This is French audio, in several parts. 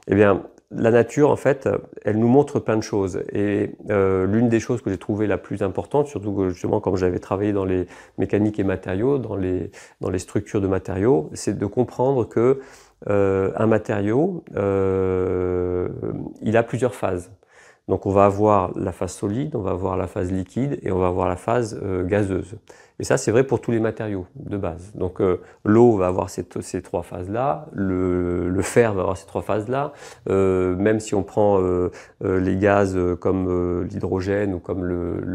Eh bien, la nature, en fait, elle nous montre plein de choses. Et l'une des choses que j'ai trouvée la plus importante, surtout que justement, comme j'avais travaillé dans les mécaniques et matériaux, dans les structures de matériaux, c'est de comprendre que un matériau, il a plusieurs phases. Donc on va avoir la phase solide, on va avoir la phase liquide et on va avoir la phase gazeuse. Et ça, c'est vrai pour tous les matériaux de base. Donc l'eau va avoir ces trois phases-là, le fer va avoir ces trois phases-là. Même si on prend les gaz comme l'hydrogène ou comme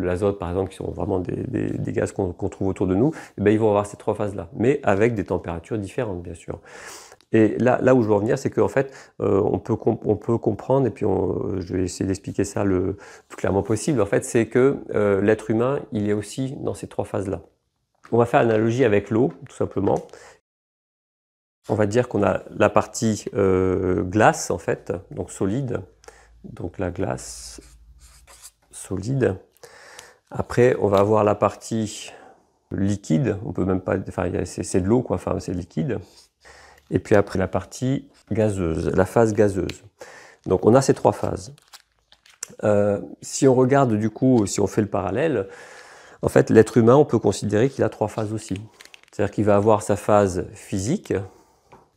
l'azote, par exemple, qui sont vraiment des gaz qu'on trouve autour de nous, eh bien, ils vont avoir ces trois phases-là, mais avec des températures différentes, bien sûr. Et là où je veux en venir, c'est qu'en fait, on peut comprendre, et puis je vais essayer d'expliquer ça le plus clairement possible, en fait, c'est que l'être humain, il est aussi dans ces trois phases-là. On va faire l'analogie avec l'eau, tout simplement. On va dire qu'on a la partie glace, en fait, donc solide. Donc la glace solide. Après, on va avoir la partie liquide. On peut même pas, enfin, c'est de l'eau, quoi. Enfin, c'est liquide. Et puis après, la partie gazeuse, la phase gazeuse. Donc on a ces trois phases. Si on regarde du coup, si on fait le parallèle, en fait, l'être humain, on peut considérer qu'il a trois phases aussi. C'est-à-dire qu'il va avoir sa phase physique,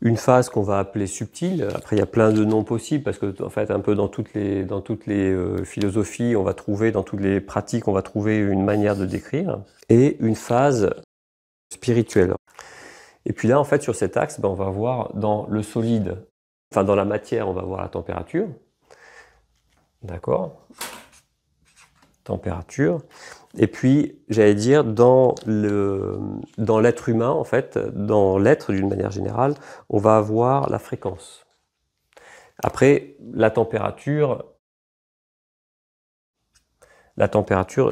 une phase qu'on va appeler subtile. Après, il y a plein de noms possibles parce que, en fait, un peu dans toutes les philosophies, on va trouver, dans toutes les pratiques, on va trouver une manière de décrire. Et une phase spirituelle. Et puis là, en fait, sur cet axe, on va voir dans le solide, enfin dans la matière, on va voir la température. D'accord ? Température. Et puis, j'allais dire, dans l'être humain, en fait, dans l'être d'une manière générale, on va avoir la fréquence. Après, la température,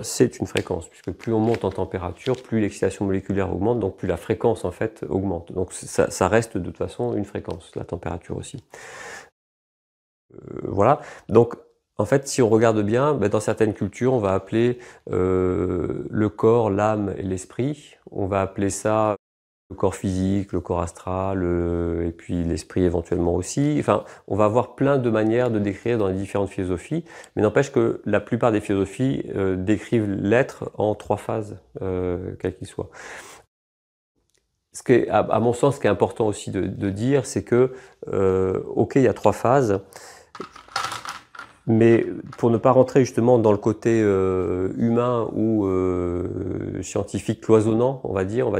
c'est une fréquence, puisque plus on monte en température, plus l'excitation moléculaire augmente, donc plus la fréquence, en fait, augmente. Donc ça reste de toute façon une fréquence, la température aussi. Voilà. Donc, en fait, si on regarde bien, dans certaines cultures, on va appeler le corps, l'âme et l'esprit. On va appeler ça le corps physique, le corps astral, et puis l'esprit éventuellement aussi. Enfin, on va avoir plein de manières de décrire dans les différentes philosophies, mais n'empêche que la plupart des philosophies décrivent l'être en trois phases, quel qu'il soit. À mon sens, ce qui est important aussi de dire, c'est que, ok, il y a trois phases, mais pour ne pas rentrer justement dans le côté humain ou scientifique cloisonnant, on va dire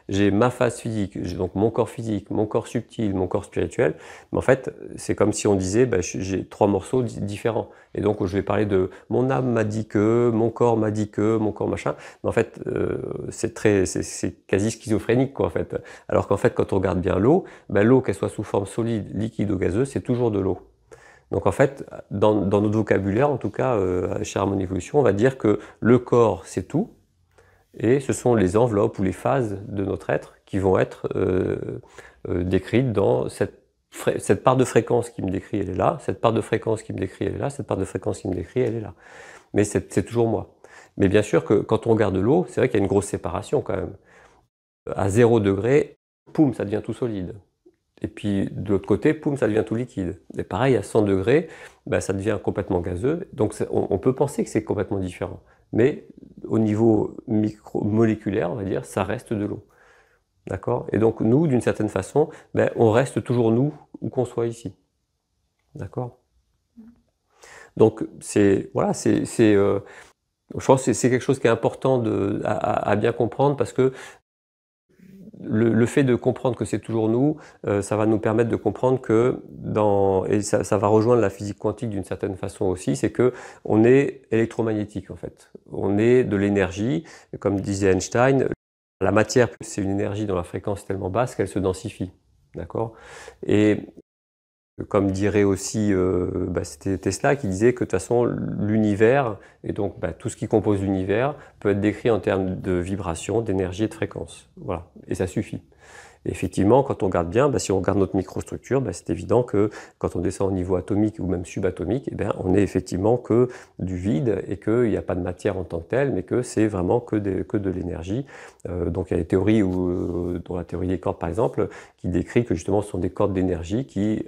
j'ai ma phase physique, j'ai donc mon corps physique, mon corps subtil, mon corps spirituel. Mais en fait, c'est comme si on disait j'ai trois morceaux différents. Et donc je vais parler de mon âme m'a dit que, mon corps m'a dit que, mon corps machin. Mais en fait, c'est quasi schizophrénique, quoi, en fait. Alors qu'en fait, quand on regarde bien l'eau, l'eau, qu'elle soit sous forme solide, liquide ou gazeuse, c'est toujours de l'eau. Donc en fait, dans notre vocabulaire, en tout cas, chez Harmonie Evolution, on va dire que le corps, c'est tout, et ce sont les enveloppes ou les phases de notre être qui vont être décrites dans cette part de fréquence qui me décrit, elle est là, cette part de fréquence qui me décrit, elle est là, cette part de fréquence qui me décrit, elle est là. Mais c'est toujours moi. Mais bien sûr que quand on regarde l'eau, c'est vrai qu'il y a une grosse séparation quand même. À 0 degré, poum, ça devient tout solide. Et puis de l'autre côté, poum, ça devient tout liquide. Et pareil, à 100 degrés, ça devient complètement gazeux. Donc on peut penser que c'est complètement différent. Mais au niveau micromoléculaire, on va dire, ça reste de l'eau. D'accord ? Et donc nous, d'une certaine façon, on reste toujours nous, où qu'on soit ici. D'accord ? Donc je pense que c'est quelque chose qui est important à bien comprendre parce que le fait de comprendre que c'est toujours nous, ça va nous permettre de comprendre que et ça va rejoindre la physique quantique d'une certaine façon aussi, c'est que on est électromagnétique en fait. On est de l'énergie, comme disait Einstein, la matière c'est une énergie dont la fréquence est tellement basse qu'elle se densifie, d'accord ? Et comme dirait aussi, c'était Tesla qui disait que de toute façon l'univers, et donc tout ce qui compose l'univers, peut être décrit en termes de vibration, d'énergie et de fréquence. Voilà, et ça suffit. Et effectivement, quand on regarde bien, si on regarde notre microstructure, c'est évident que quand on descend au niveau atomique ou même subatomique, on n'est effectivement que du vide et qu'il n'y a pas de matière en tant que telle, mais que c'est vraiment que de l'énergie. Donc il y a des théories, dont la théorie des cordes par exemple, qui décrit que justement ce sont des cordes d'énergie qui,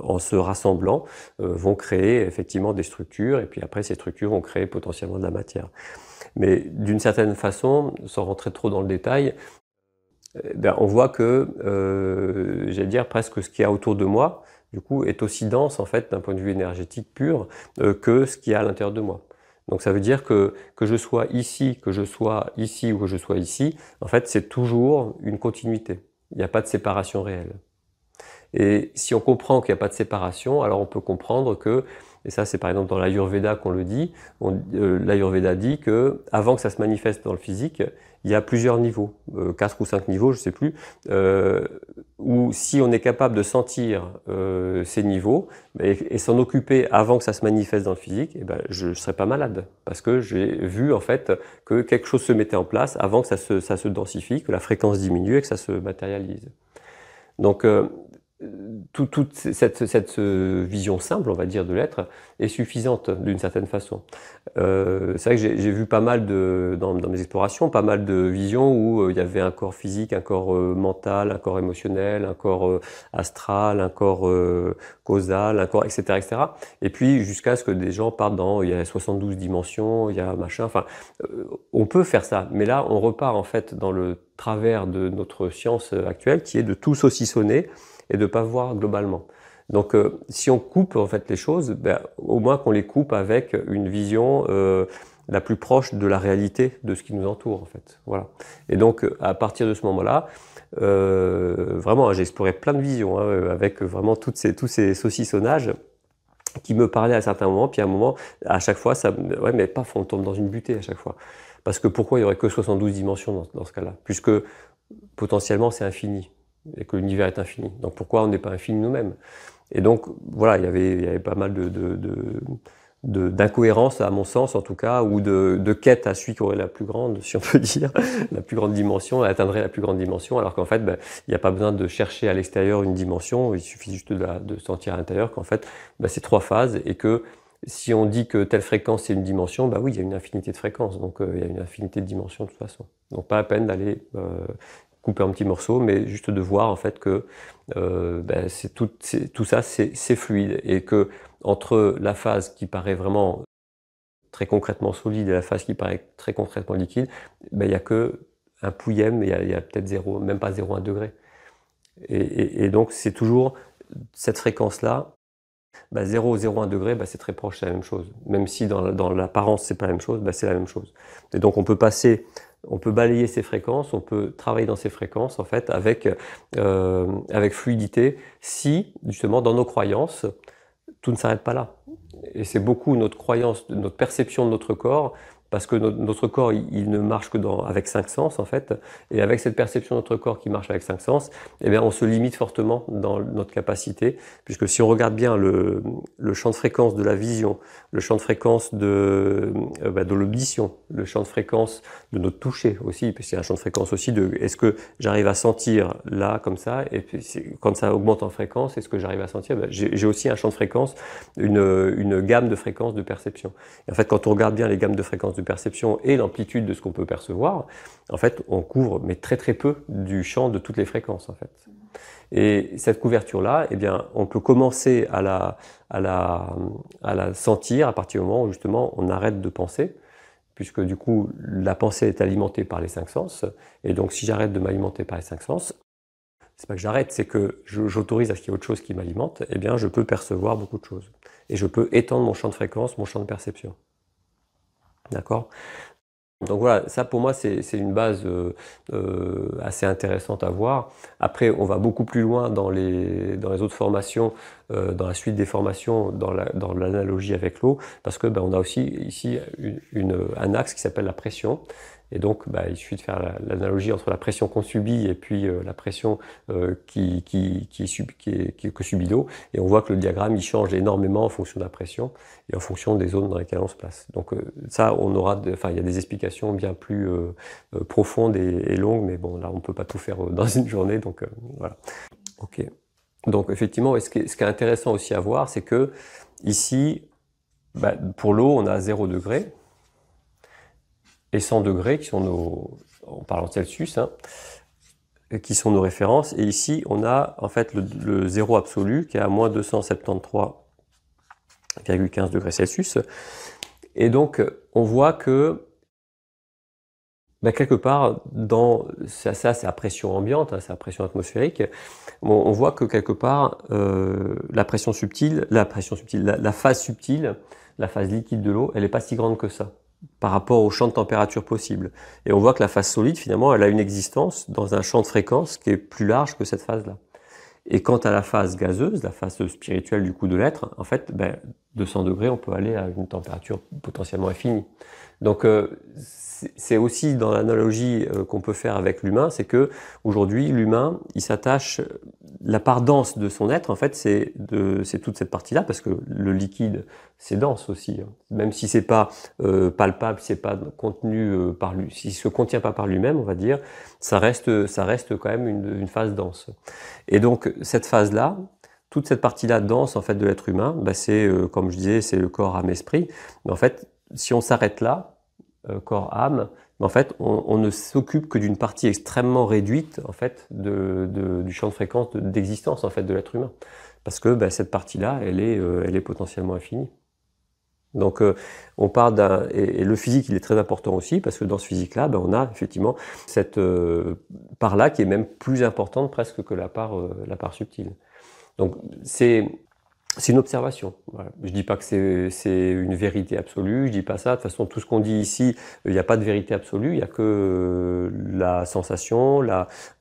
en se rassemblant, vont créer effectivement des structures, et puis après ces structures vont créer potentiellement de la matière. Mais d'une certaine façon, sans rentrer trop dans le détail, on voit que, j'allais dire, presque ce qu'il y a autour de moi, du coup, est aussi dense, en fait, d'un point de vue énergétique pur, que ce qu'il y a à l'intérieur de moi. Donc ça veut dire que je sois ici, que je sois ici ou que je sois ici, en fait, c'est toujours une continuité. Il n'y a pas de séparation réelle. Et si on comprend qu'il n'y a pas de séparation, alors on peut comprendre que, et ça c'est par exemple dans l'Ayurveda qu'on le dit, l'Ayurveda dit que avant que ça se manifeste dans le physique, il y a plusieurs niveaux, 4 ou 5 niveaux, je ne sais plus, où si on est capable de sentir ces niveaux et s'en occuper avant que ça se manifeste dans le physique, je ne serai pas malade. Parce que j'ai vu en fait que quelque chose se mettait en place avant que ça se densifie, que la fréquence diminue et que ça se matérialise. Donc toute cette vision simple, on va dire, de l'être est suffisante d'une certaine façon. C'est vrai que j'ai vu pas mal dans mes explorations, pas mal de visions où il y avait un corps physique, un corps mental, un corps émotionnel, un corps astral, un corps causal, un corps, etc., etc. Et puis jusqu'à ce que des gens partent il y a 72 dimensions, il y a machin, enfin, on peut faire ça, mais là on repart en fait dans le travers de notre science actuelle qui est de tout saucissonner et de ne pas voir globalement. Donc si on coupe en fait les choses, au moins qu'on les coupe avec une vision la plus proche de la réalité de ce qui nous entoure en fait. Voilà. Et donc à partir de ce moment-là, vraiment j'ai exploré plein de visions avec vraiment tous ces saucissonnages qui me parlaient à certains moments, puis à un moment, à chaque fois, ouais mais paf, on tombe dans une butée à chaque fois. Parce que pourquoi il n'y aurait que 72 dimensions dans ce cas-là? Puisque potentiellement c'est infini et que l'univers est infini. Donc pourquoi on n'est pas infini nous-mêmes? Et donc voilà, il y avait pas mal d'incohérences à mon sens en tout cas, ou de quête à celui qui aurait la plus grande, si on peut dire, la plus grande dimension, atteindrait la plus grande dimension, alors qu'en fait il n'y a pas besoin de chercher à l'extérieur une dimension, il suffit juste de sentir à l'intérieur qu'en fait c'est 3 phases et que si on dit que telle fréquence c'est une dimension, oui il y a une infinité de fréquences, donc il y a une infinité de dimensions de toute façon. Donc pas la peine d'aller couper un petit morceau, mais juste de voir en fait que tout ça c'est fluide et que entre la phase qui paraît vraiment très concrètement solide et la phase qui paraît très concrètement liquide, il n'y a que un pouillème, il y a peut-être même pas 0,1 degré. Et donc c'est toujours cette fréquence-là, 0,01 degré, c'est très proche, c'est la même chose. Même si dans l'apparence c'est pas la même chose, c'est la même chose. Et donc on peut balayer ces fréquences, on peut travailler dans ces fréquences en fait avec fluidité si justement dans nos croyances tout ne s'arrête pas là. Et c'est beaucoup notre croyance, notre perception de notre corps, parce que notre corps il ne marche que avec 5 sens en fait, et avec cette perception de notre corps qui marche avec 5 sens, on se limite fortement dans notre capacité, puisque si on regarde bien le champ de fréquence de la vision, le champ de fréquence de l'audition, le champ de fréquence de notre toucher aussi, parce qu'il y a un champ de fréquence aussi de est-ce que j'arrive à sentir là comme ça, et puis quand ça augmente en fréquence, est-ce que j'arrive à sentir, j'ai aussi un champ de fréquence, une gamme de fréquences de perception. Et en fait quand on regarde bien les gammes de fréquences de perception et l'amplitude de ce qu'on peut percevoir, en fait, on couvre mais très très peu du champ de toutes les fréquences en fait. Et cette couverture-là, on peut commencer à la sentir à partir du moment où justement on arrête de penser, puisque du coup la pensée est alimentée par les 5 sens, et donc si j'arrête de m'alimenter par les 5 sens, c'est pas que j'arrête, c'est que j'autorise à ce qu'il y ait autre chose qui m'alimente, je peux percevoir beaucoup de choses. Et je peux étendre mon champ de fréquence, mon champ de perception. D'accord? Donc voilà, ça pour moi c'est une base assez intéressante à voir. Après on va beaucoup plus loin dans les autres formations dans la suite des formations, dans l'analogie avec l'eau, parce que on a aussi ici un axe qui s'appelle la pression. Et donc, il suffit de faire l'analogie entre la pression qu'on subit et puis la pression que subit l'eau. Et on voit que le diagramme, il change énormément en fonction de la pression et en fonction des zones dans lesquelles on se place. Donc ça, il y a des explications bien plus profondes et longues, mais bon, là, on ne peut pas tout faire dans une journée, donc voilà. Ok. Donc effectivement, ce qui est intéressant aussi à voir, c'est que ici, pour l'eau, on a 0 degré. Et 100 degrés, qui sont en parlant de Celsius, qui sont nos références. Et ici, on a en fait le zéro absolu, qui est à moins 273,15 degrés Celsius. Et donc, on voit que, quelque part, ça c'est à pression ambiante, c'est à pression atmosphérique, on voit que quelque part, la phase subtile, la phase liquide de l'eau, elle n'est pas si grande que ça par rapport au champ de température possible. Et on voit que la phase solide, finalement, elle a une existence dans un champ de fréquence qui est plus large que cette phase-là. Et quant à la phase gazeuse, la phase spirituelle du coup de l'être, en fait, 200 degrés, on peut aller à une température potentiellement infinie. Donc c'est aussi dans l'analogie qu'on peut faire avec l'humain, c'est que aujourd'hui l'humain, il s'attache, la part dense de son être, en fait, c'est toute cette partie-là, parce que le liquide, c'est dense aussi, même si c'est pas palpable, si c'est pas contenu par lui, s'il se contient pas par lui-même, on va dire, ça reste quand même une phase dense. Et donc cette phase-là, toute cette partie-là dense en fait de l'être humain, c'est comme je disais, c'est le corps, âme, esprit. Mais en fait, si on s'arrête là, corps, âme, en fait, on ne s'occupe que d'une partie extrêmement réduite en fait du champ de fréquence d'existence en fait de l'être humain, parce que cette partie-là, elle est potentiellement infinie. Donc on part et le physique, il est très important aussi, parce que dans ce physique-là, on a effectivement cette part-là qui est même plus importante presque que la part subtile. Donc c'est une observation. Voilà. Je dis pas que c'est une vérité absolue, je dis pas ça. De toute façon, tout ce qu'on dit ici, il n'y a pas de vérité absolue, il n'y a que la sensation,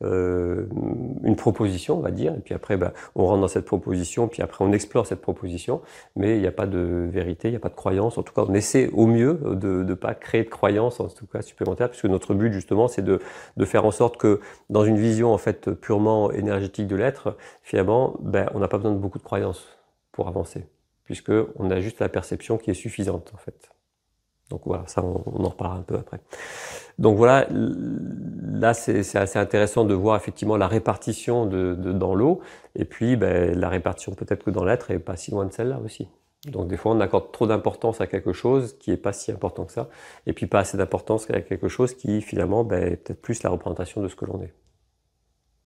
une proposition, on va dire. Et puis après, on rentre dans cette proposition, puis après on explore cette proposition. Mais il n'y a pas de vérité, il n'y a pas de croyance. En tout cas, on essaie au mieux de ne pas créer de croyance, en tout cas supplémentaire, puisque notre but justement, c'est de faire en sorte que dans une vision en fait purement énergétique de l'être, finalement, on n'a pas besoin de beaucoup de croyances pour avancer, puisqu'on a juste la perception qui est suffisante en fait. Donc voilà, ça on en reparlera un peu après. Donc voilà, là c'est assez intéressant de voir effectivement la répartition dans l'eau, et puis la répartition peut-être que dans l'être est pas si loin de celle-là aussi. Donc des fois on accorde trop d'importance à quelque chose qui est pas si important que ça, et puis pas assez d'importance à quelque chose qui finalement est peut-être plus la représentation de ce que l'on est.